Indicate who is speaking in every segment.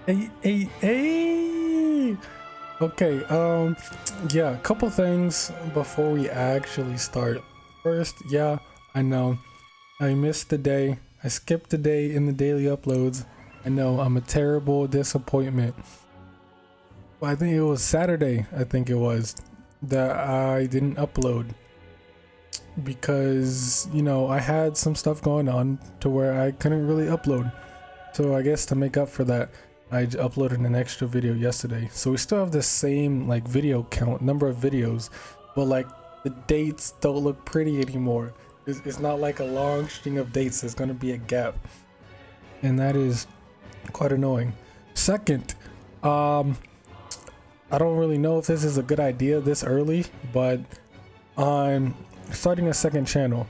Speaker 1: Hey. Okay, yeah, a couple things before we actually start. First, yeah, I know I missed the day. I skipped the day in the daily uploads. I know I'm a terrible disappointment. But I think it was Saturday, I think it was, that I didn't upload because, I had some stuff going on to where I couldn't really upload. So I guess to make up for that, I uploaded an extra video yesterday. So we still have the same like video count, number of videos, but like the dates don't look pretty anymore. It's not like a long string of dates. There's gonna be a gap, and that is quite annoying. Second, I don't really know if this is a good idea this early, but I'm starting a second channel.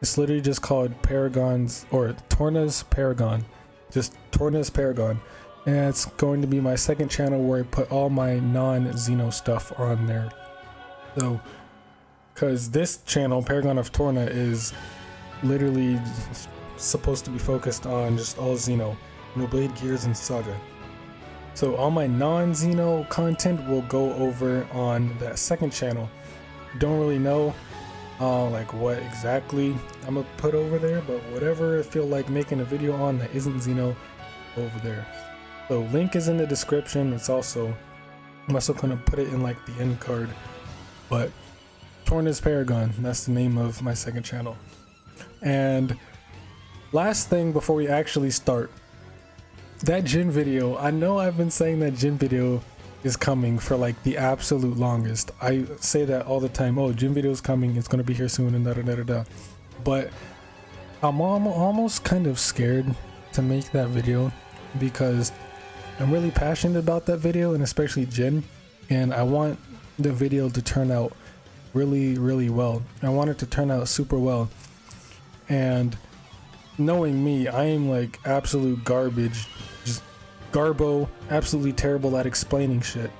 Speaker 1: It's literally just called Paragon's or Torna's Paragon. Just Torna's Paragon. And it's going to be my second channel where I put all my non-Xeno stuff on there. So, because this channel, Paragon of Torna, is literally supposed to be focused on just all Xeno. Xenoblade, Gears, and Saga. So all my non-Xeno content will go over on that second channel. Don't really know like what exactly I'm gonna put over there, but whatever I feel like making a video on that isn't Xeno, over there. So link is in the description. I'm also gonna put it in like the end card. But Torna's Paragon, that's the name of my second channel. And last thing before we actually start, that Jin video, I know I've been saying that Jin video is coming for like the absolute longest. I say that all the time. Oh, Jin video is coming, it's gonna be here soon, and da. But I'm almost kind of scared to make that video because I'm really passionate about that video, and especially Jin, and I want the video to turn out really well. I want it to turn out super well. And knowing me, I am like absolute garbage, just garbo, absolutely terrible at explaining shit.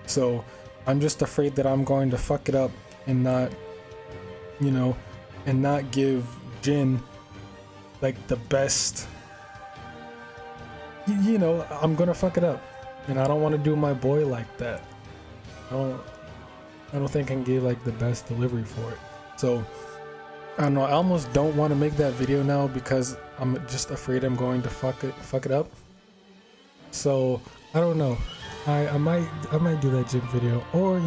Speaker 1: So I'm just afraid that I'm going to fuck it up and not, and not give Jin like the best. I'm gonna fuck it up, and I don't want to do my boy like that. I don't think I can give like the best delivery for it. So I don't know, I almost don't want to make that video now because I'm just afraid I'm going to fuck it up. So I don't know. I might do that Jin video, or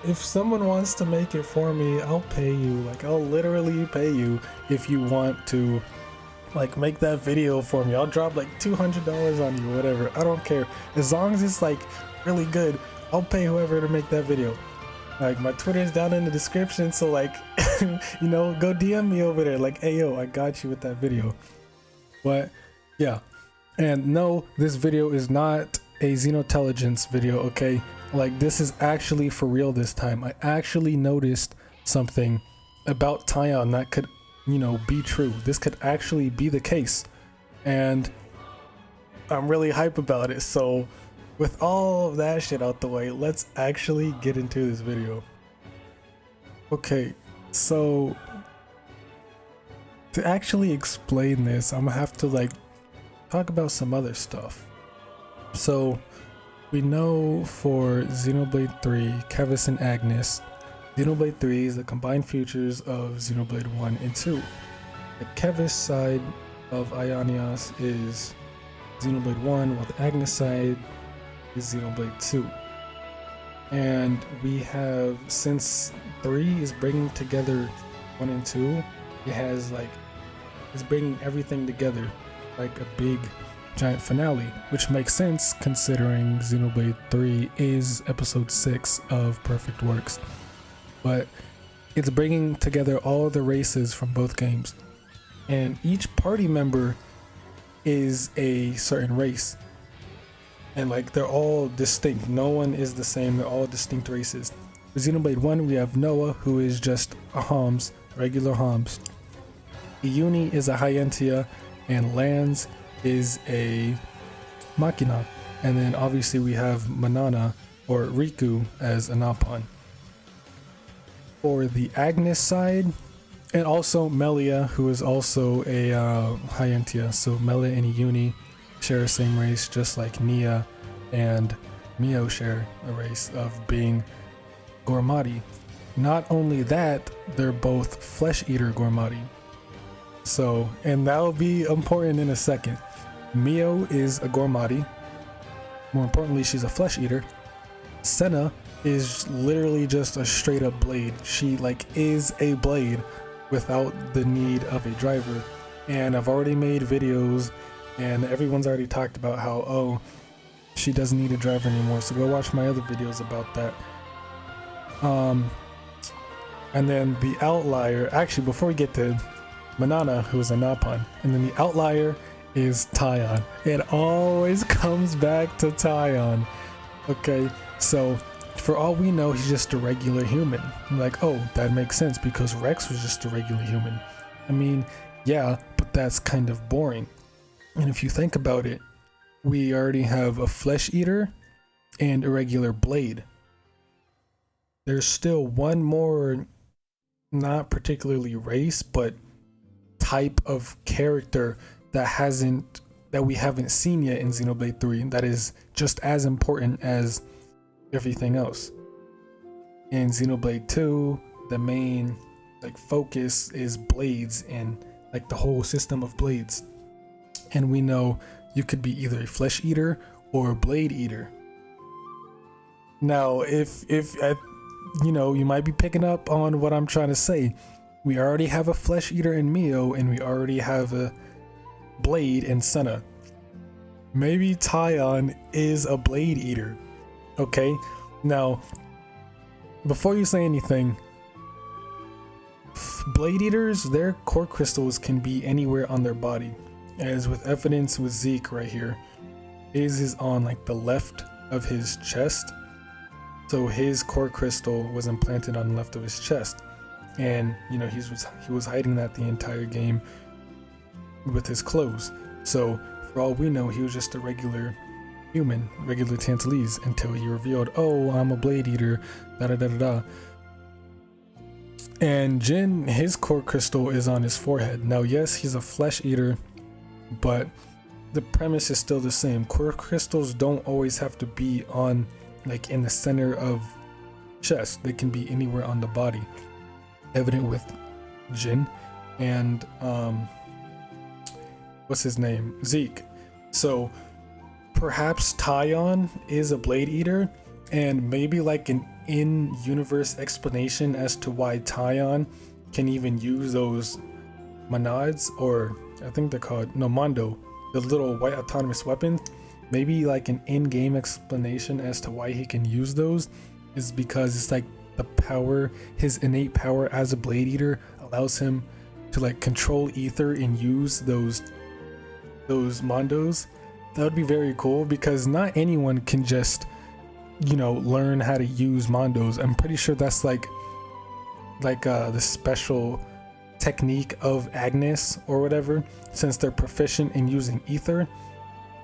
Speaker 1: if someone wants to make it for me, I'll pay you. Like I'll literally pay you if you want to like make that video for me. I'll drop like $200 on you, whatever. I don't care. As long as it's like really good, I'll pay whoever to make that video. Like my Twitter is down in the description, so like go DM me over there like, hey yo, I got you with that video. But yeah, and no, this video is not a Xenotelligence video, okay? Like this is actually for real this time. I actually noticed something about Taion that could be true. This could actually be the case, and I'm really hype about it. So with all of that shit out the way, let's actually get into this video. Okay, so to actually explain this, I'm gonna have to like talk about some other stuff. So we know for Xenoblade 3, Kevis and Agnes, Xenoblade 3 is the combined features of Xenoblade 1 and 2. The Kevis side of Ionios is Xenoblade 1, while the Agnes side is Xenoblade 2. And we have, since 3 is bringing together 1 and 2, it's bringing everything together like a big giant finale, which makes sense considering Xenoblade 3 is episode 6 of Perfect Works. But it's bringing together all the races from both games, and each party member is a certain race, and like they're all distinct. No one is the same. They're all distinct races. For Xenoblade 1, we have Noah, who is just a Homs, regular Homs. Iuni is a Hyentia, and Lance is a Machina. And then obviously we have Manana or Riku as a Napon. For the Agnes side, and also Melia, who is also a Hyentia. So Melia and Iuni share the same race, just like Nia and Mio share a race of being Gormati. Not only that, they're both flesh eater Gormati. So, and that'll be important in a second. Mio is a Gormati. More importantly, she's a flesh eater. Senna is literally just a straight up blade. She like is a blade without the need of a driver. And I've already made videos and everyone's already talked about how, oh, she doesn't need a driver anymore. So go watch my other videos about that. And then the outlier, actually before we get to Manana, who is a Nappan, and then the outlier is Taion. It always comes back to Taion. Okay, so for all we know, he's just a regular human. I'm like, oh, that makes sense because Rex was just a regular human. I mean, yeah, but that's kind of boring. And if you think about it, we already have a flesh eater and a regular blade. There's still one more, not particularly race, but type of character that we haven't seen yet in Xenoblade 3 that is just as important as everything else. In Xenoblade 2, the main like focus is blades and like the whole system of blades. And we know you could be either a flesh eater or a blade eater. Now, if you know, you might be picking up on what I'm trying to say. We already have a flesh eater in Mio, and we already have a blade in Senna. Maybe Taion is a blade eater. Okay, now before you say anything, blade eaters, their core crystals can be anywhere on their body, as with evidence with Zeke right here. His is on like the left of his chest, so his core crystal was implanted on the left of his chest, and you know he was hiding that the entire game with his clothes. So for all we know, he was just a regular human, regular Tantalese, until he revealed, oh, I'm a blade eater, da da da da da. And Jin, his core crystal is on his forehead. Now yes, he's a flesh eater, but the premise is still the same. Core crystals don't always have to be on like in the center of chest. They can be anywhere on the body, evident with Jin and what's his name, Zeke. So perhaps Taion is a blade eater, and maybe like an in-universe explanation as to why Taion can even use those monads, or I think they're called Mondo, the little white autonomous weapons. Maybe like an in-game explanation as to why he can use those is because it's like the power, his innate power as a blade eater allows him to like control ether and use those Mondos. That would be very cool, because not anyone can just, you know, learn how to use Mondos. I'm pretty sure that's like the special technique of Agnes or whatever, since they're proficient in using ether.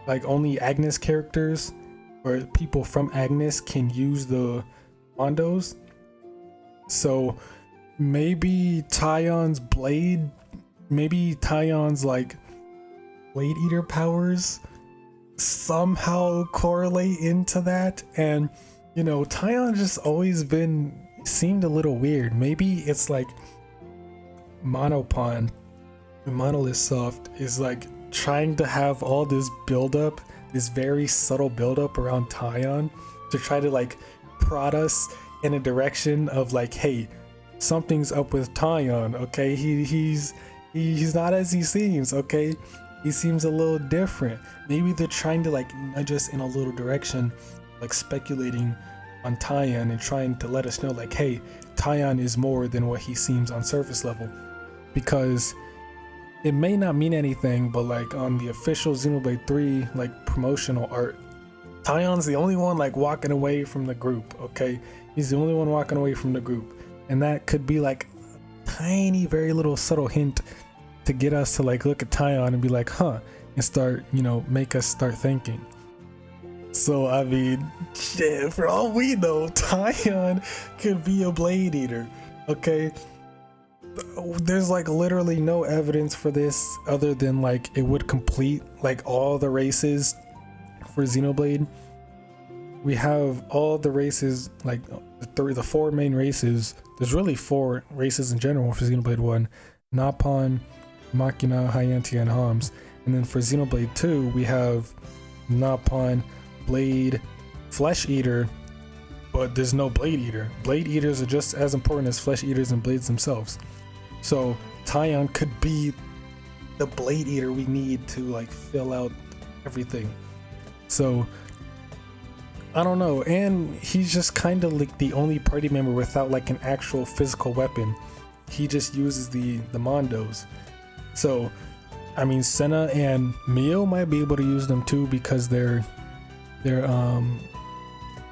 Speaker 1: Like only Agnes characters or people from Agnes can use the Mondos. So maybe Taion's blade, maybe Taion's like blade eater powers somehow correlate into that. And you know, Taion just always seemed a little weird. Maybe it's like Monopon, the Monolith Soft, is like trying to have all this buildup, this very subtle buildup around Taion to try to like prod us in a direction of like, hey, something's up with Taion, okay? He's not as he seems, okay? He seems a little different. Maybe they're trying to like nudge us in a little direction, like speculating on Taion and trying to let us know like, hey, Taion is more than what he seems on surface level. Because it may not mean anything, but like on the official Xenoblade 3 like promotional art, Taion's the only one like walking away from the group, okay? He's the only one walking away from the group. And that could be like a tiny, very little subtle hint to get us to like look at Taion and be like, huh, and start, you know, make us start thinking. So I mean, shit, for all we know, Taion could be a blade eater, okay? there's like literally no evidence for this other than like it would complete like all the races for Xenoblade. We have all the races, like the four main races. There's really four races in general for Xenoblade 1: Napon, Machina, Hyantia, and Homs. And then for Xenoblade 2, we have Napon, Blade, Flesh Eater, but there's no Blade Eater. Blade Eaters are just as important as Flesh Eaters and Blades themselves. So Taion could be the Blade Eater we need to like fill out everything. So I don't know, and he's just kind of like the only party member without like an actual physical weapon. He just uses the Mondos. So I mean, Senna and Mio might be able to use them too because they're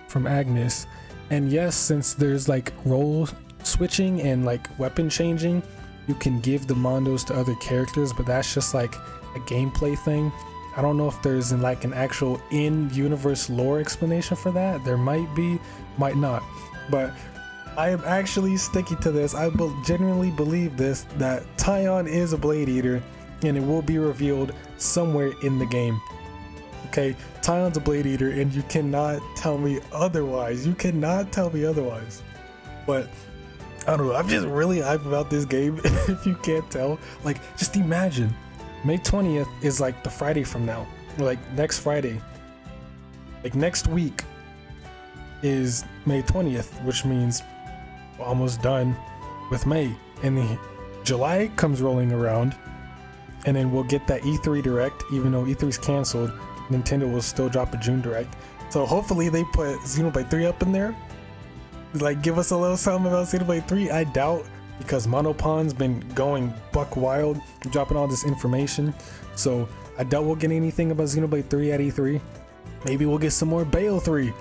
Speaker 1: from Agnes. And yes, since there's like role switching and like weapon changing, you can give the Mondos to other characters, but that's just like a gameplay thing. I don't know if there's like an actual in-universe lore explanation for that. There might be, might not. But I am actually sticking to this. I genuinely believe this, that Taion is a Blade Eater, and it will be revealed somewhere in the game. Okay, Taion's a Blade Eater, and you cannot tell me otherwise. You cannot tell me otherwise. But I don't know, I'm just really hyped about this game, if you can't tell. Like, just imagine, May 20th is like the Friday from now, or like next Friday. Like next week is May 20th, which means we're almost done with May. And the July comes rolling around, and then we'll get that E3 Direct. Even though E3's canceled, Nintendo will still drop a June Direct. So hopefully they put Xenoblade 3 up in there. Like, give us a little something about Xenoblade 3. I doubt, because Monopon's been going buck wild, dropping all this information. So I doubt we'll get anything about Xenoblade 3 at E3. Maybe we'll get some more Bayo 3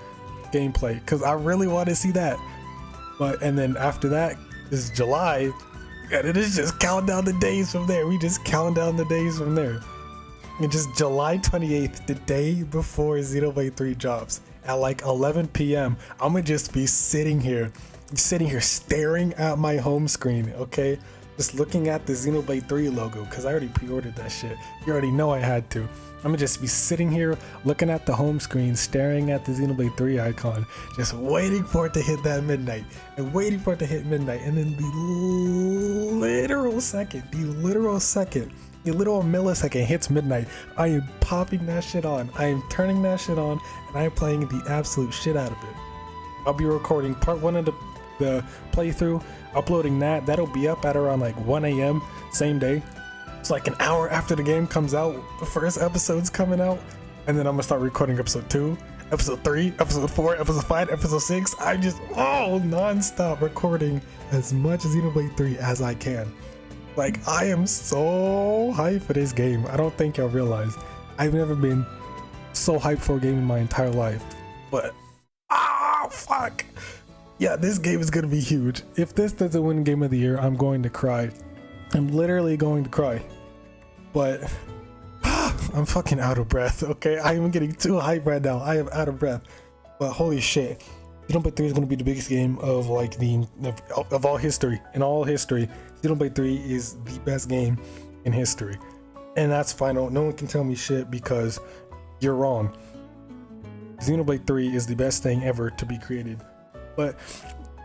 Speaker 1: gameplay, because I really want to see that. But and then after that is July, and it is just counting down the days from there. We just count down the days from there. And just July 28th, the day before Xenoblade 3 drops, at like 11 p.m. I'm gonna just be sitting here staring at my home screen, okay? Just looking at the Xenoblade 3 logo, because I already pre-ordered that shit. You already know I had to. I'm gonna just be sitting here looking at the home screen, staring at the Xenoblade 3 icon, just waiting for it to hit that midnight, and waiting for it to hit midnight, and then the literal millisecond hits midnight, I am popping that shit on, I am turning that shit on, and I am playing the absolute shit out of it. I'll be recording part 1 of the playthrough, uploading that'll be up at around like 1 a.m. same day. It's like an hour after the game comes out, the first episode's coming out, and then I'm gonna start recording episode 2, episode 3, episode 4, episode 5, episode 6. I just non-stop recording as much Xenoblade 3 as I can. Like, I am so hyped for this game. I don't think y'all realize. I've never been so hyped for a game in my entire life. But, fuck. Yeah, this game is gonna be huge. If this doesn't win Game of the Year, I'm going to cry. I'm literally going to cry. But, I'm fucking out of breath, okay? I am getting too hyped right now. I am out of breath. But holy shit. Xenoblade 3 is going to be the biggest game of like of all history. In all history, Xenoblade 3 is the best game in history. And that's final. No one can tell me shit because you're wrong. Xenoblade 3 is the best thing ever to be created. But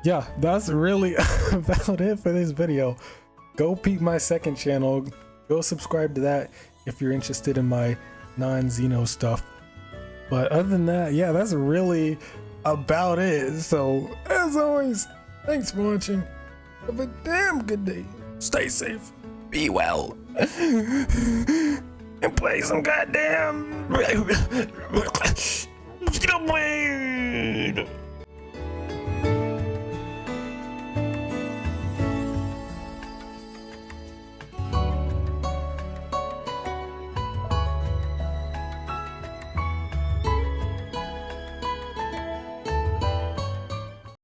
Speaker 1: yeah, that's really about it for this video. Go peep my second channel. Go subscribe to that if you're interested in my non-Xeno stuff. But other than that, yeah, that's really about it. So as always, thanks for watching. Have a damn good day. Stay safe, be well, and play some goddamn Xenoblade.